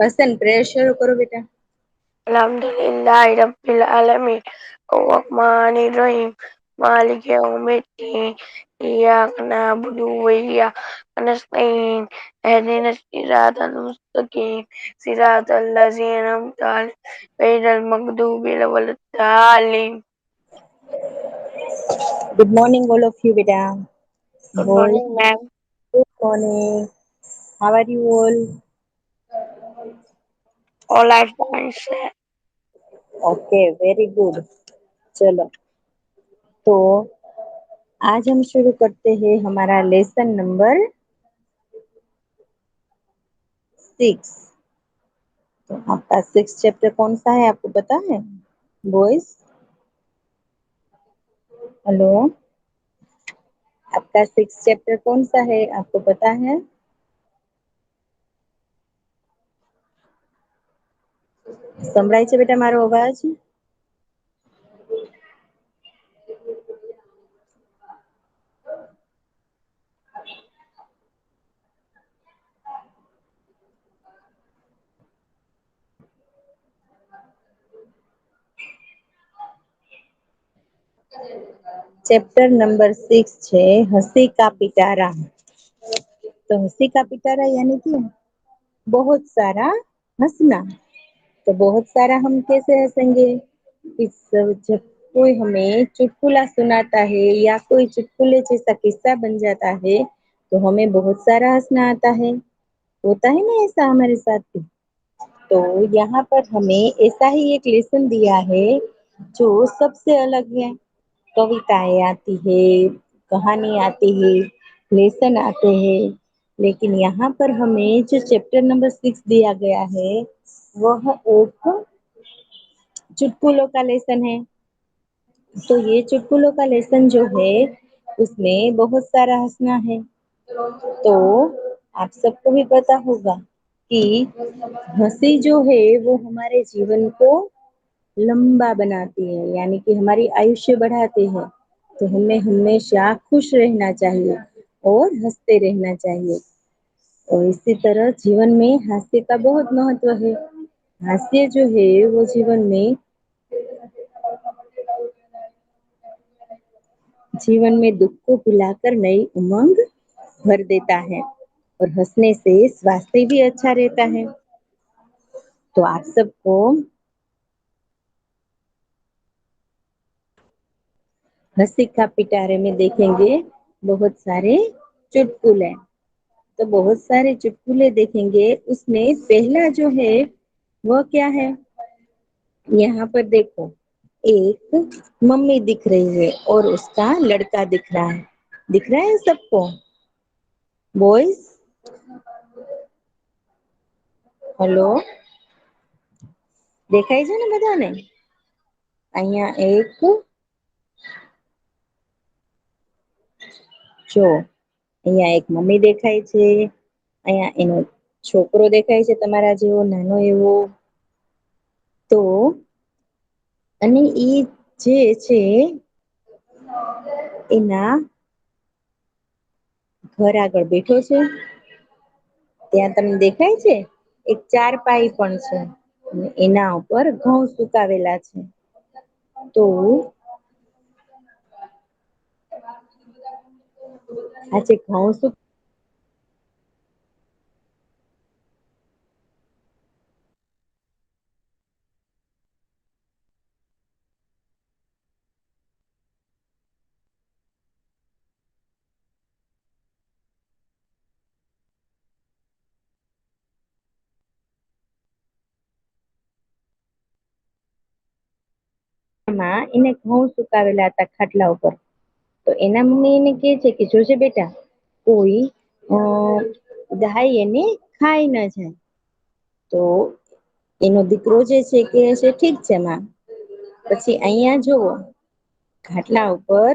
Hasan prayer शुरू करो बेटा। अल्हम्दुलिल्लाहि रब्बिल आलमीन अर्रहमानिर रहीम मालिक यौमिद्दीन इय्याका नअबुदु व इय्याका नस्तईन इहदिनस सिरातल मुस्तकीम सिरातल लज़ीना अनअमता अलैहिम गैरिल मग़दूबि वलद्दालिन। Good morning all of you बेटा। गुड बोल। Morning ma'am. Good morning. How are you all? All are fine sir. Okay, very good. चलो, तो आज हम शुरू करते हैं हमारा लेसन नंबर 6। तो आपका 6 चैप्टर कौन सा है आपको पता है बॉयज? हेलो, आपका 6 चैप्टर कौन सा है आपको पता है? સંભળાય છે બેટા મારો અવાજ? ચેપ્ટર નંબર 6 છે હસી કા પિટારા। तो हंसी का पिटारा यानी कि बहुत सारा हंसना। तो बहुत सारा हम कैसे हंसेंगे? जब कोई हमें चुटकुला सुनाता है या कोई चुटकुले जैसा किस्सा बन जाता है तो हमें बहुत सारा हंसना आता है। होता है ना ऐसा हमारे साथ भी। तो यहाँ पर हमें ऐसा ही एक लेसन दिया है जो सबसे अलग है। कविताएं आती है, कहानी आती है, लेसन आते हैं, लेकिन यहाँ पर हमें जो चैप्टर नंबर 6 दिया गया है वह एक चुटकुलों का लेसन है। तो ये चुटकुलों का लेसन जो है उसमें बहुत सारा हंसना है। तो आप सबको भी पता होगा कि हंसी जो है वो हमारे जीवन को लंबा बनाती है, यानी कि हमारी आयुष्य बढ़ाती है। तो हमें हमेशा खुश रहना चाहिए और हंसते रहना चाहिए। और इसी तरह जीवन में हास्य का बहुत महत्व है। हास्य जो है वो जीवन में दुख को भुलाकर नई उमंग भर देता है और हंसने से स्वास्थ्य भी अच्छा रहता है। तो आप सबको हंसी का पिटारे में देखेंगे बहुत सारे चुटकुले। तो बहुत सारे चुटकुले देखेंगे, उसमें पहला जो है वह क्या है? यहाँ पर देखो, एक मम्मी दिख रही है और उसका लड़का दिख रहा है। दिख रहा है सबको बॉयज? हेलो, દેખાય છે ને બધાને? અહીંયા એક જો અહીંયા એક મમ્મી દેખાય છે, અહીંયા એનો છોકરો દેખાય છે તમારા જેવો નાનો એવો। તો અને એ જે છે એના ઘર આગળ બેઠો છે। ત્યાં તમને દેખાય છે એક ચારપાઈ પણ છે અને એના ઉપર ઘઉં સુકાવેલા છે। તો આ જે ઘઉં માં એને ઘઉં સુકાવેલા હતા ખાટલા ઉપર। તો એના મમ્મી એને કહે છે કે જોજે બેટા કોઈ ગાય એને ખાઈ ન જાય। તો એનો દીકરો જે છે કે છે ઠીક છે માં। પછી અહીંયા જુઓ, ખાટલા ઉપર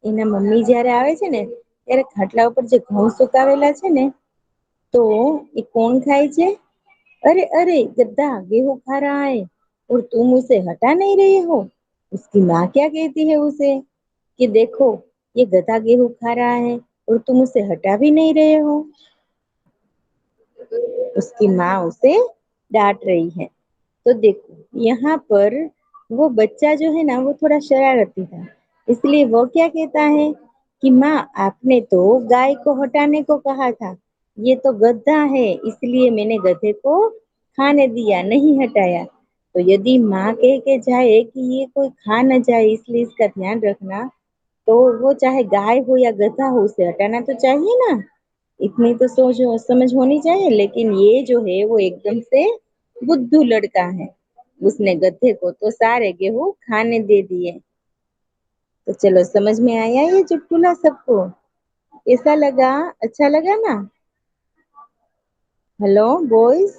એના મમ્મી જયારે આવે છે ને ત્યારે ખાટલા ઉપર જે ઘઉં સુકાવેલા છે ને તો એ કોણ ખાય છે? अरे अरे गद्दा गेहूं खा रहा है और तुम उसे हटा नहीं रहे हो। उसकी माँ क्या कहती है उसे कि देखो ये गधा गेहूं खा रहा है और तुम उसे हटा भी नहीं रहे हो। उसकी माँ उसे डांट रही है। तो देखो यहाँ पर वो बच्चा जो है ना वो थोड़ा शरारती था, इसलिए वो क्या कहता है कि माँ आपने तो गाय को हटाने को कहा था, ये तो गधा है इसलिए मैंने गधे को खाने दिया, नहीं हटाया। तो यदि माँ कह के जाए कि ये कोई खा न जाए इसलिए इसका ध्यान रखना, तो वो चाहे गाय हो या गधा हो उसे हटाना तो चाहिए ना, इतनी तो सोच समझ होनी चाहिए। लेकिन ये जो है वो एकदम से बुद्धू लड़का है, उसने गधे को तो सारे गेहूं खाने दे दिए। तो चलो समझ में आया ये चुटकुला सबको, कैसा लगा, अच्छा लगा ना? हेलो बॉयज,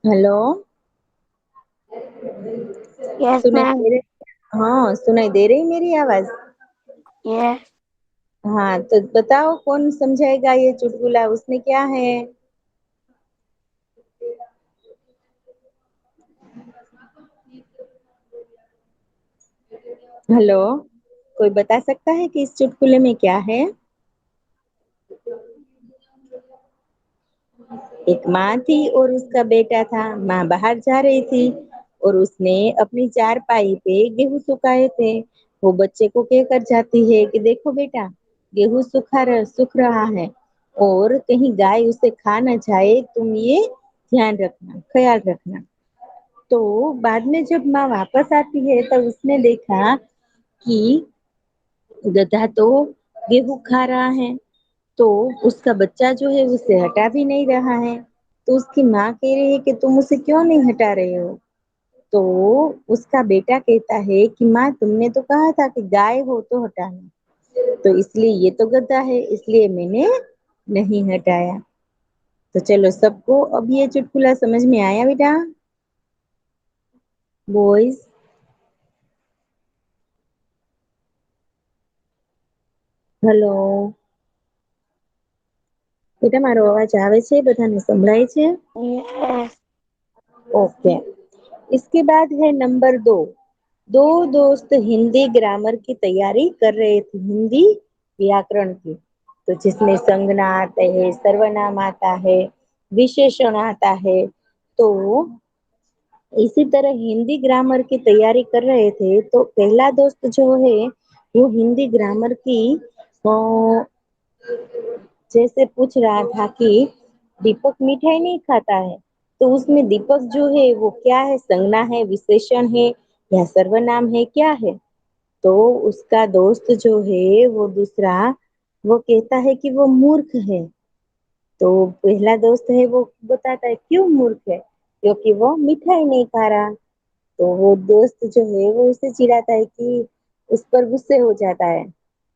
हेलो, यस सुनाई मैम। दे रही? हाँ सुनाई दे रही मेरी आवाज? यस। हाँ तो बताओ कौन समझाएगा ये चुटकुला, उसमें क्या है? हेलो, कोई बता सकता है कि इस चुटकुले में क्या है? एक माँ थी और उसका बेटा था। माँ बाहर जा रही थी और उसने अपनी चारपाई पे गेहूं सुखाए थे। वो बच्चे को कहकर जाती है कि देखो बेटा, गेहूं सूख रहा है और कहीं गाय उसे खा ना जाए, तुम ये ध्यान रखना, ख्याल रखना। तो बाद में जब माँ वापस आती है तो उसने देखा कि गधा तो गेहूं खा रहा है, तो उसका बच्चा जो है उसे हटा भी नहीं रहा है। तो उसकी माँ कह रही है कि तुम उसे क्यों नहीं हटा रहे हो? तो उसका बेटा कहता है कि माँ तुमने तो कहा था कि गाय हो तो हटाना, तो इसलिए ये तो गधा है इसलिए मैंने नहीं हटाया। तो चलो सबको अब ये चुटकुला समझ में आया बेटा, बॉयज? हेलो बेटा, મારો અવાજ આવે છે? બધાને સંભળાય છે? यस। ओके। इसके बाद है नंबर 2। दो दोस्त हिंदी ग्रामर की तैयारी कर रहे थे, हिंदी व्याकरण की। तो जिसमें संज्ञा आते हैं, सर्वनाम आता है, विशेषण आता है। तो इसी तरह हिंदी ग्रामर की तैयारी कर रहे थे। तो पहला दोस्त जो है वो हिंदी ग्रामर की जैसे पूछ रहा था कि दीपक मिठाई नहीं खाता है, तो उसमें दीपक जो है वो क्या है, संज्ञा है, विशेषण है या सर्वनाम है, क्या है? तो उसका दोस्त जो है वो दूसरा, वो कहता है कि वो मूर्ख है। तो पहला दोस्त है वो बताता है क्यों मूर्ख है, क्योंकि वो मिठाई नहीं खा रहा। तो वो दोस्त जो है वो उसे चिढ़ाता है कि उस पर गुस्से हो जाता है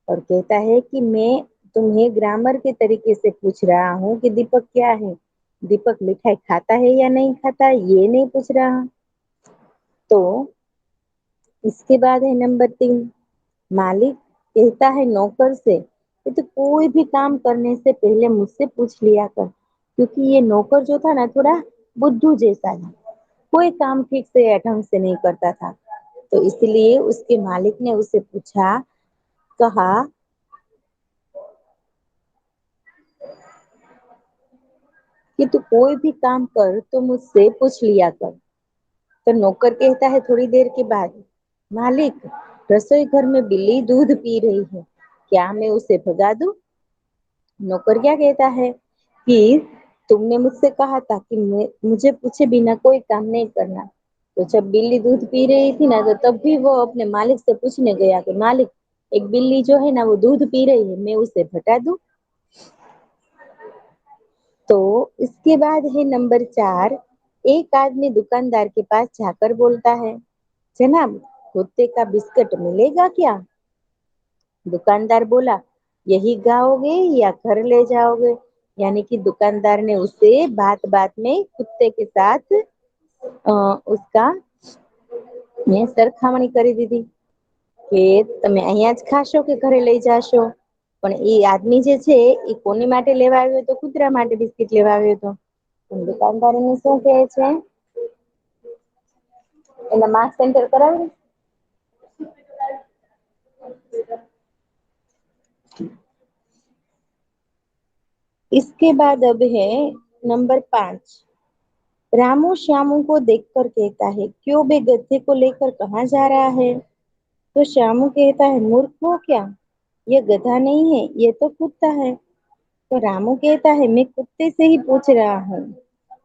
और कहता है कि मैं तुम्हें ग्रामर के तरीके से पूछ रहा हूँ कि दीपक क्या है, दीपक मिठाई खाता है या नहीं खाता, ये नहीं पूछ रहा। तो इसके बाद है नंबर 3। मालिक कहता है नौकर से कि तो कोई भी काम करने से पहले मुझसे पूछ लिया कर, क्योंकि ये नौकर जो था ना थोड़ा बुद्धू जैसा था, कोई काम ठीक से या ढंग से नहीं करता था। तो इसलिए उसके मालिक ने उसे पूछा, कहा कि तू कोई भी काम कर तो मुझसे पूछ लिया कर। तो नौकर कहता है थोड़ी देर के बाद, मालिक रसोई घर में बिल्ली दूध पी रही है, क्या मैं उसे भगा दूं? नौकर क्या कहता है कि तुमने मुझसे कहा था कि मुझे पूछे बिना कोई काम नहीं करना। तो जब बिल्ली दूध पी रही थी ना, तो तब भी वो अपने मालिक से पूछने गया कि मालिक, एक बिल्ली जो है ना वो दूध पी रही है, मैं उसे हटा दूं? तो इसके बाद है नंबर 4। एक आदमी दुकानदार के पास जाकर बोलता है, जनाब कुत्ते का बिस्किट मिलेगा क्या? दुकानदार बोला, यही खाओगे या घर ले जाओगे? यानी कि दुकानदार ने उसे बात बात में कुत्ते के साथ उसका મેં સરખામણી કરી દીધી કે તમે અહીંયા જ ખાશો કે ઘરે લઈ જાશો. પણ એ આદમી જે છે એ કોની માટે લેવા આવ્યો હતો? કૂતરા માટે બિસ્કિટ લેવા આવ્યો હતો. દુકાનદાર એને શું કહે છે? એના માર્ક સેન્ટર કરાવી. इसके बाद अब है नंबर 5। रामू श्यामू को देखकर कहता है, क्यों बे गधे को लेकर कहाँ जा रहा है? तो श्यामू कहता है, मूर्ख हो क्या? ये गधा नहीं है, ये तो कुत्ता है। तो रामू कहता है, मैं कुत्ते से ही पूछ रहा हूँ।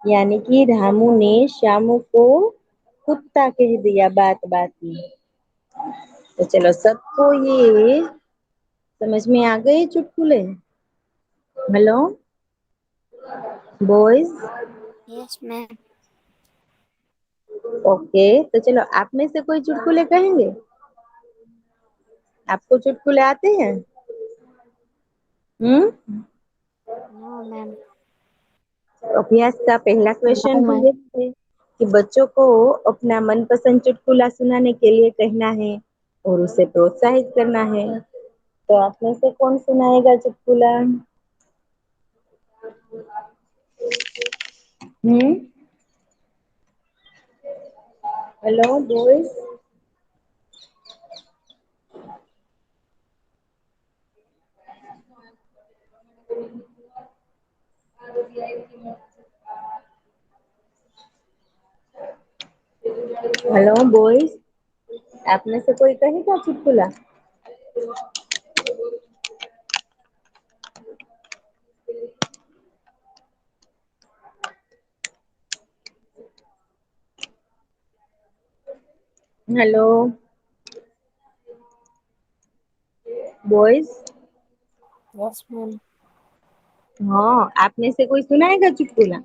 यानी कि रामू ने श्यामू को कुत्ता कह दिया बात बात में। तो चलो, सबको ये समझ में आ गए चुटकुले? Hello boys. Yes, ma'am. Okay, तो चलो, आप में से कोई चुटकुले कहेंगे? आपको चुटकुले आते हैं? हम्म। No, ma'am. अभ्यास का पहला No, क्वेश्चन तो ma'am. ये है कि बच्चों को अपना मनपसंद चुटकुला सुनाने के लिए कहना है और उसे प्रोत्साहित करना है। तो आप में से कौन सुनाएगा चुटकुला? हम्म। Hello boys. हेलो बॉयज, आप में से कोई कहेगा चुटकुला? Hello boys. Yes, ma'am. हाँ, आप में से कोई सुनाएगा चुटकुला?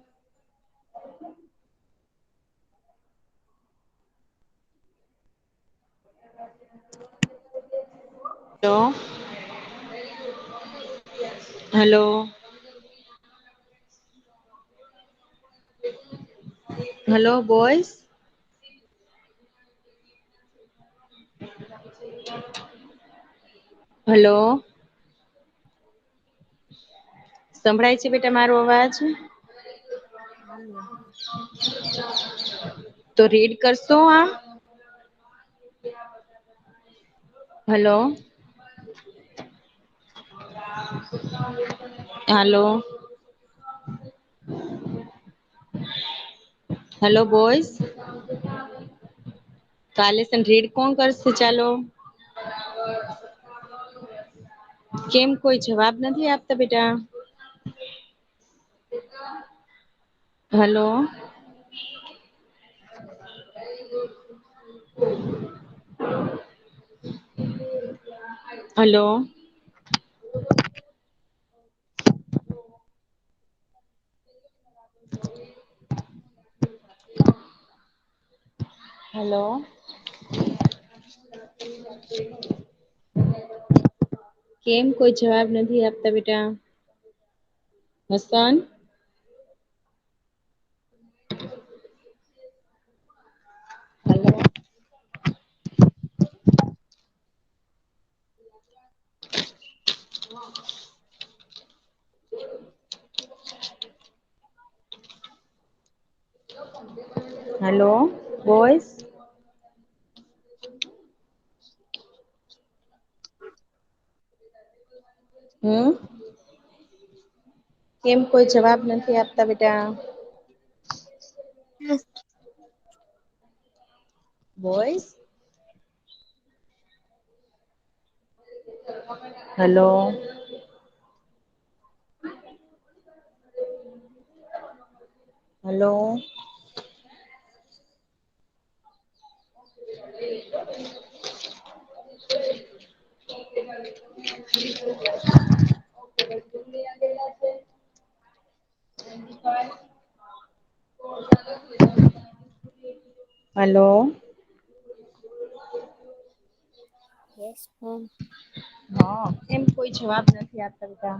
Hello hello hello boys. Hello, સંભળાય છે બેટા મારો અવાજ? हाँ, ma'am. તો રીડ કરશો આ? हेलो हेलो हेलो बॉयज, તો આ લેસન રીડ કોણ કરશે? ચાલો, કેમ કોઈ જવાબ નથી આપતા બેટા? हेलो हेलो हेलो, કેમ કોઈ જવાબ નથી આપતા બેટા? Hasan, hello hello boys. હમ, કેમ કોઈ જવાબ નથી આપતા બેટા? Yes. Boys, hello hello hello. Yes, ma'am. હા, કેમ કોઈ જવાબ નથી આપતા બેટા?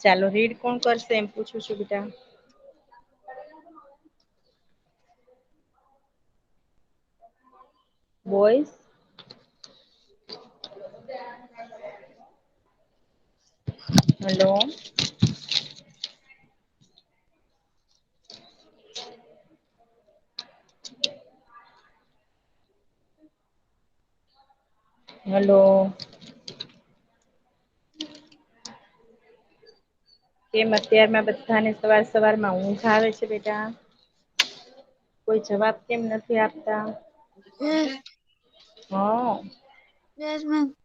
ચાલો, રીડ કોણ કરશે એમ પૂછું છું બેટા? Boys, hello. હલો. કેમ અત્યારમાં બધાને સવાર સવારમાં ઊંઘ આવે છે બેટા? કોઈ જવાબ કેમ નથી આપતા? હા. Yes ma'am.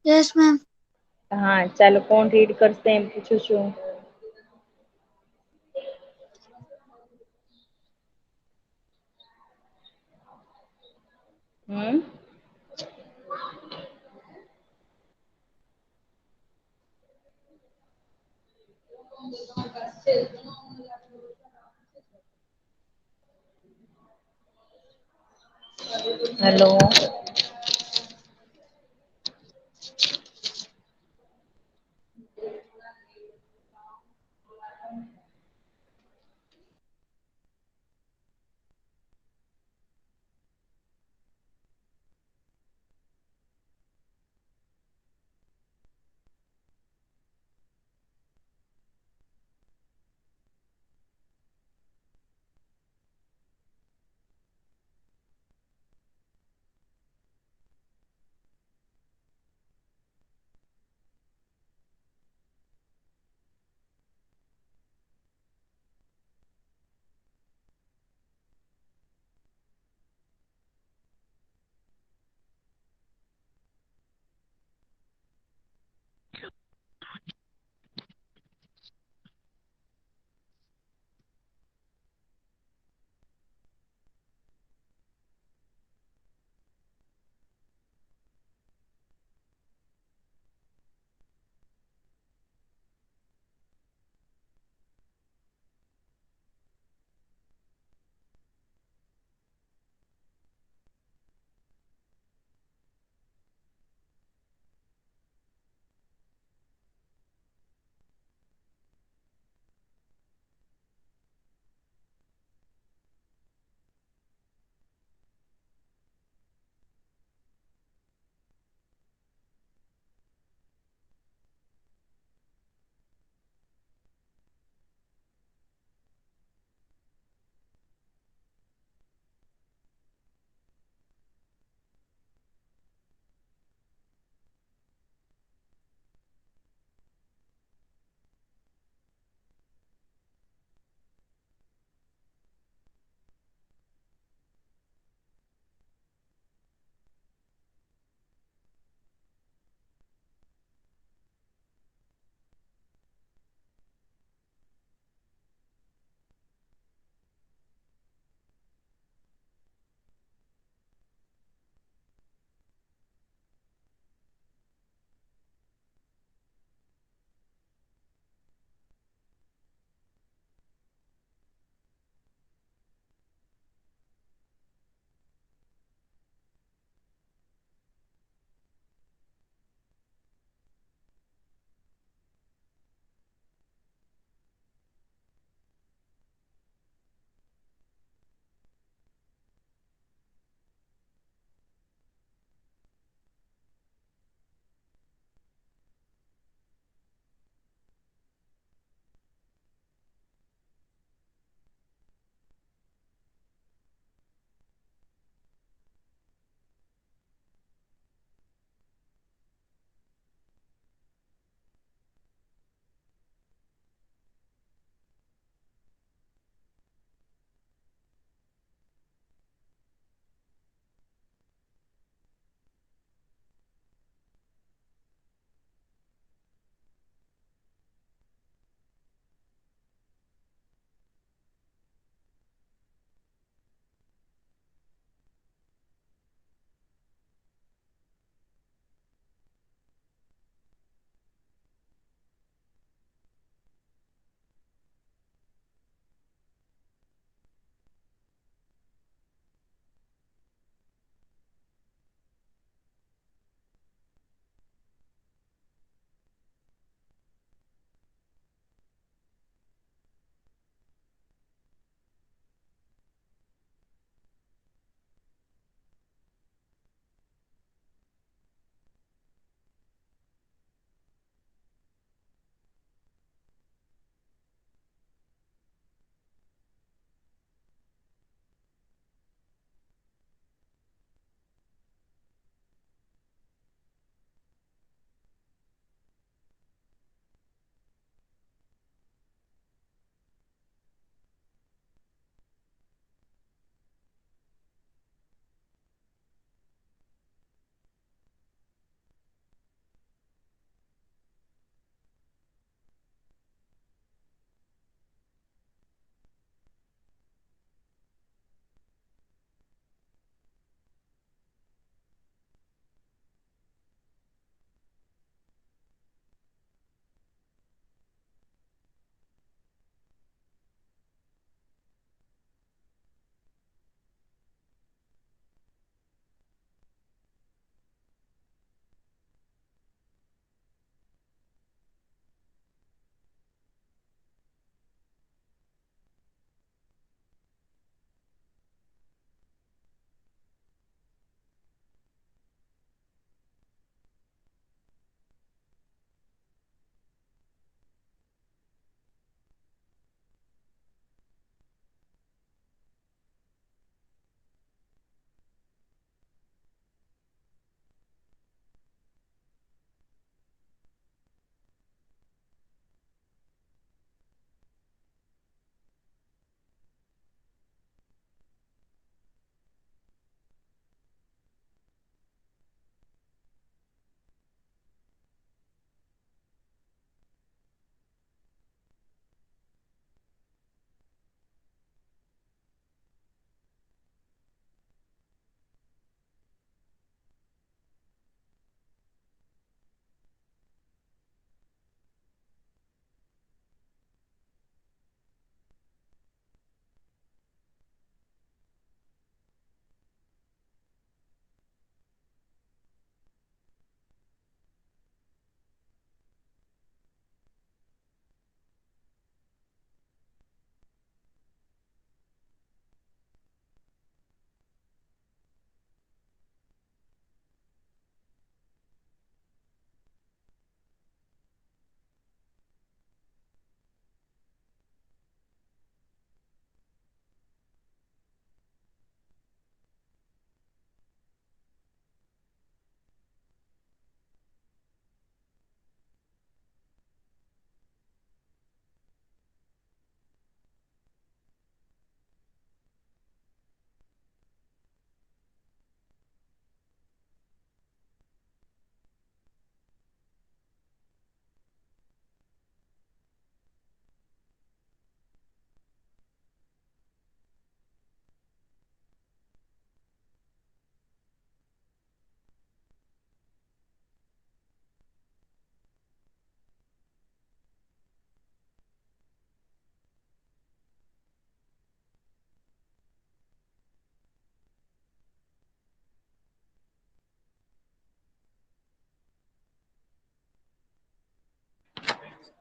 Yes ma'am. હા ચાલો કોણ રીડ કરશે એમ પૂછું છું. હમ. હલો.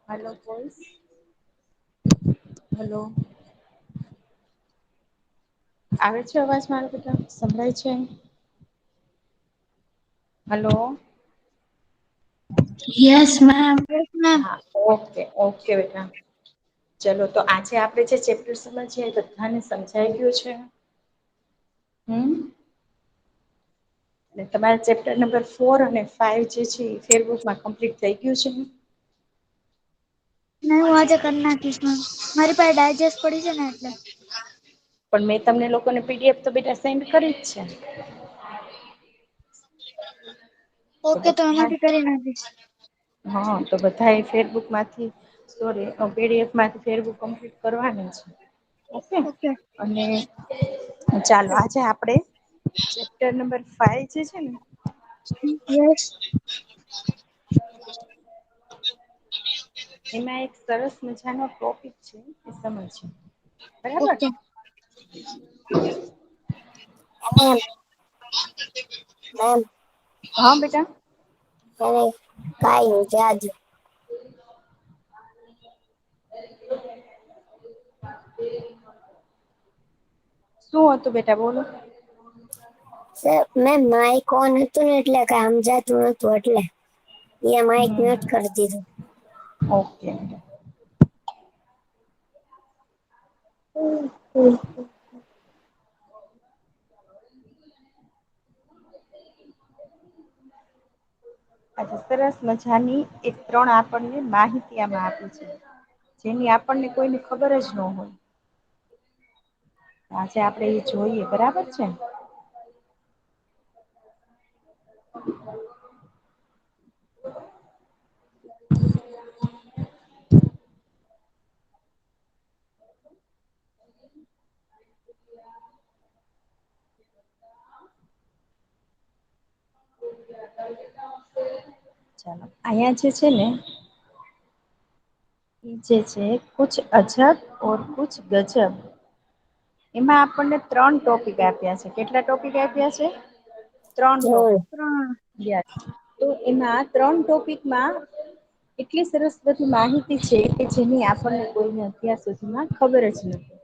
Hello boys, hello. આવે છે અવાજ મારો બેટા, સંભળાય છે? Hello. Yes ma'am. Yes ma'am. હા ઓકે ઓકે બેટા. ચલો તો આજે આપણે જે ચેપ્ટર સમજીએ એ બધાને સમજાઈ ગયું છે? હમ. અને તમારા ચેપ્ટર નંબર 4 અને 5 જે છે એ ફેરબુકમાં કમ્પ્લીટ થઈ ગયું છે? નહી હું આજે કરી નાખીશ મેમ, મારી પાસે ડાયજેસ્ટ પડી છે ને એટલે. પણ મેં તમને લોકોને પીડીએફ તો બેટા સેન્ડ કરી જ છે. ઓકે તો એમાંથી કરી નાખીશ. હા તો બધા એ ફેરબુક માંથી સોરી પીડીએફ માંથી ફેરબુક કમ્પ્લીટ કરવાની છે. ઓકે અને ચાલો આજે આપણે ચેપ્ટર નંબર 5 જે છે ને યસ. એમાં એક સરસ મજાનો ટોપિક છે એ સમજીએ. બરાબર. Okay ma'am. હા બેટા. કાઈ નઈ જાજ. શું હતું બેટા બોલો? મેમ માઈક ઓન હતું ને એટલે કાઈ સમજાતું નતું એટલે. એ માઈક મ્યુટ કરી દીધું. ઓકે. આજે સરસ મજાની એક 3 આપણને માહિતી આમાં આપી છે. જેની આપણને કોઈને ખબર જ ન હોય. આજે આપડે એ જોઈએ બરાબર છે. ચાલો અહીંયા જે છે ને એ જે છે કુછ અજબ ઓર કુછ ગજબ. એમાં આપણને 3 ટોપિક આપ્યા છે. કેટલા ટોપિક આપ્યા છે? 3 ટોપિક. 3 તો એમાં 3 ટોપિકમાં એટલી સરસ બધી માહિતી છે કે જેની આપણને કોઈને અત્યાર સુધીમાં ખબર જ નથી.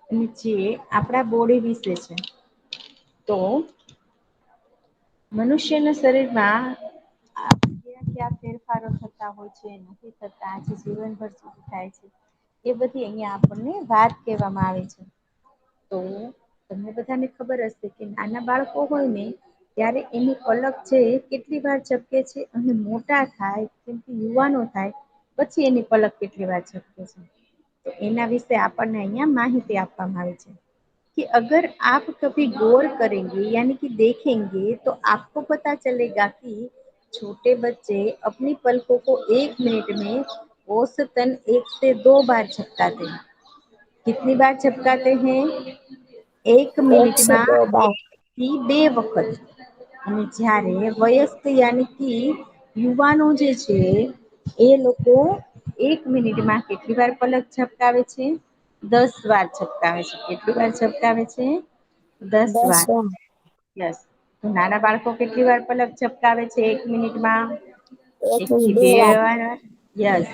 અને જે આપણા બોડી વિશે છે. તો મનુષ્યના શરીરમાં ક્યાં ક્યાં ફેરફારો થતા હોય છે નથી થતા આજે જીવનભર શું થાય છે. એ બધી અહિયાં આપણને વાત કહેવામાં આવે છે. તો તમને બધાને ખબર હશે કે નાના બાળકો હોય ને ત્યારે એની પલક છે કેટલી વાર ઝપકે છે અને મોટા થાય જેમ કે યુવાનો થાય પછી એની પલક કેટલી વાર ઝપકે છે. તો એના વિશે આપણને અહિયાં માહિતી આપવામાં આવે છે. कि अगर आप कभी गौर करेंगे यानी कि देखेंगे तो आपको पता चलेगा कि छोटे बच्चे अपनी पलकों को 1 मिनट में औसतन 1 से 2 बार झपकाते हैं. कितनी बार झपकाते हैं? 1 મિનિટમાં 1 થી 2 વખત. અને જ્યારે વયસ્ક યાની કે યુવાનો જે છે એ લોકો 1 મિનિટમાં કેટલી વાર પલક ઝપકાવે છે? 10 વાર ઝપકાવે છે. કેટલી વાર ઝપકાવે છે? 10 વાર. યસ. તો નાના બાળકો કેટલી વાર પલક ઝપકાવે છે 1 મિનિટમાં? 1 થી 2 વાર. યસ.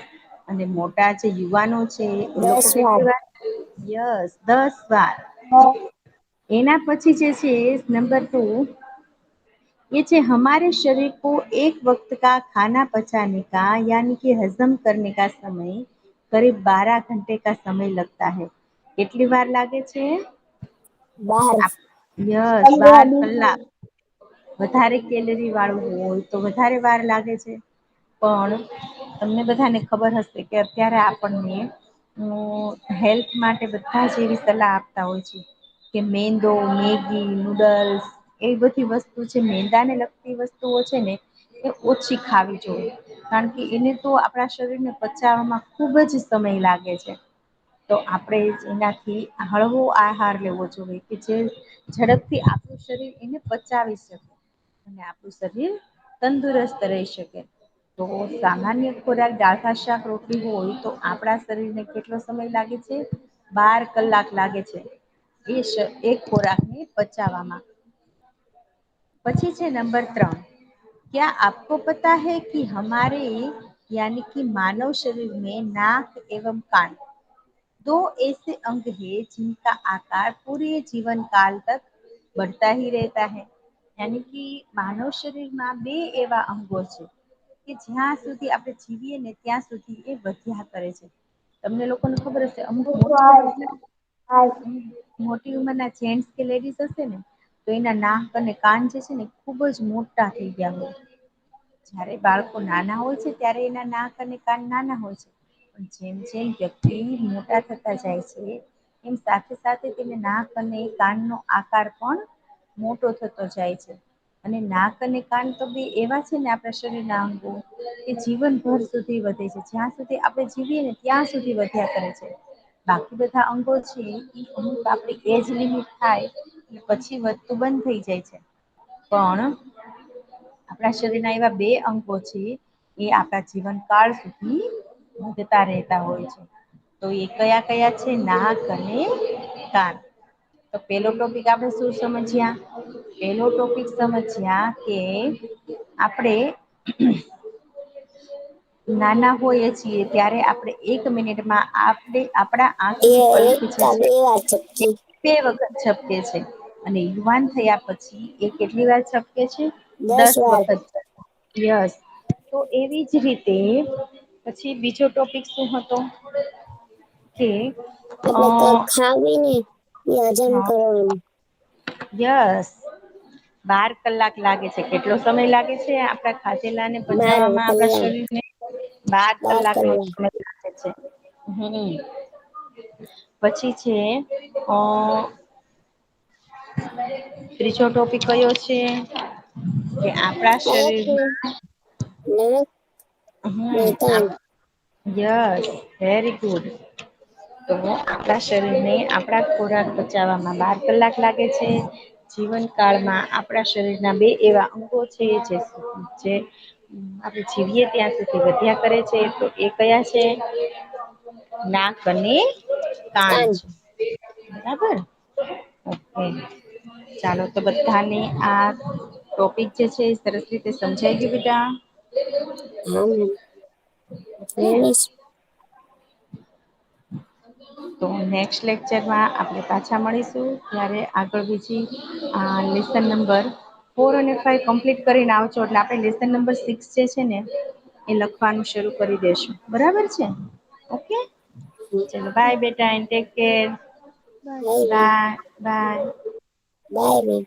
અને મોટા જે યુવાનો છે એ લોકો કેટલી વાર? યસ 10 વાર. એના પછી જે છે નંબર 2 ये છે हमारे शरीर को एक वक्त का खाना पचाने का यानी कि हजम करने का समय करीब 12 घंटे का समय लगता है. કેટલી વાર લાગે છે? યસ 12 કલાક. વધારે કેલરી વાળું હોય તો વધારે વાર લાગે છે. પણ તમને બધાને ખબર હશે કે અત્યારે આપણને હેલ્થ માટે બધા જ એવી સલાહ આપતા હોય છે. કે મેંદો, મેગી, નૂડલ્સ એવી બધી વસ્તુ છે મેંદાને લગતી વસ્તુઓ છે ને એ ઓછી ખાવી જોઈએ. કારણ કે એને તો આપણા શરીરને પચાવવામાં ખૂબ જ સમય લાગે છે. તો આપણે એનાથી હળવો આહાર લેવો જોઈએ કે જે ઝડપથી આપણું શરીર એને પચાવી શકે. અને આપણું શરીર તંદુરસ્ત રહી શકે. તો સામાન્ય ખોરાક દાળ, ભાત, શાક, રોટલી હોય તો આપણા શરીરને કેટલો સમય લાગે છે? 12 કલાક લાગે છે. એક ખોરાકને પચાવવામાં. પછી છે નંબર 3 क्या आपको पता है कि हमारे यानी कि मानव शरीर में नाक एवं कान दो ऐसे अंग है जिनका आकार पूरे जीवन काल तक बढ़ता ही रहता है। यानी कि માનવ શરીરમાં બે એવા અંગો છે કે જ્યાં સુધી આપણે જીવીએ ને ત્યાં સુધી એ વધ્યા કરે છે. તમને લોકોને ખબર હશે અમુક મોટી ઉંમરના જેન્ટ્સ કે લેડીઝ હશે ને તો એના નાક અને કાન જે છે ને ખૂબ જ મોટા થઈ ગયા હોય. જ્યારે બાળકો નાના હોય છે ત્યારે એના નાક અને કાન નાના હોય છે. પણ જેમ જેમ વ્યક્તિ મોટા થતા જાય છે એમ સાથે સાથે તેને નાક અને કાનનો આકાર પણ મોટો થતો જાય છે. અને નાક અને કાન તો બે એવા છે ને આપણા શરીરના અંગો કે જીવનભર સુધી વધે છે. જ્યાં સુધી આપણે જીવીએ ને ત્યાં સુધી વધ્યા કરે છે. બાકી બધા અંગો છે એ અમુક આપણી એજ લિમિટ થાય પછી વધતું બંધ થઈ જાય છે. પણ આપણા શરીરના એવા બે અંગો છે એ આપણા જીવનકાળ સુધી વધતા રહેતા હોય છે. તો એ કયા કયા છે? નાક અને કાન. તો પેલો ટોપિક આપણે શું સમજ્યા? પેલો ટોપિક સમજ્યા કે આપણે નાના હોઈએ છીએ ત્યારે આપણે 1 મિનિટમાં આપણા એ આંખની પલક એક જે કા છે બે વાર ચપકી. બે વખત ઝપકે છે. અને યુવાન થયા પછી એ કેટલી વાર ઝપકે છે? 10 10 વાર. વખત. યસ. તો એવી જ રીતે પછી બીજો ટોપિક શું હતો? કે એટલે કઈક ખાવી ને એ હજમ કરવાનું. યસ. 12 કલાક લાગે છે. કેટલો સમય લાગે છે આપડા ખાધેલાને 12 પચાવવામાં આપણા કલાક. શરીરને 12 12 કલાકનો કલાક. સમય લાગે છે. પછી છે ત્રીજો ટોપિક કયો છે? કે આપણા શરીરમાં નાક ને કાન. Yes very good. તો આપણા શરીરને આપણા ખોરાક પચાવવામાં 12 કલાક લાગે છે. જીવન કાળમાં આપણા શરીરના બે એવા અંગો છે જે આપણે જીવીએ ત્યાં સુધી વધ્યા કરે છે. તો એ કયા છે? નાક અને કાન છે. બરાબર. ઓકે. ચાલો તો બધાને આ ટોપિક જે છે એ સરસ રીતે સમજાઈ ગયું બેટા? હા. ઓકે. તો નેક્સ્ટ લેક્ચરમાં આપણે પાછા મળીશું ત્યારે આગળ બીજી લેસન નંબર 4 અને 5 કમ્પ્લીટ કરીને આવજો એટલે આપણે લેસન નંબર 6 જે છે ને એ લખવાનું શરૂ કરી દેશું. બરાબર છે? ઓકે. ચલો બાય બેટા and take care. Bye bye bye. Bye બેન.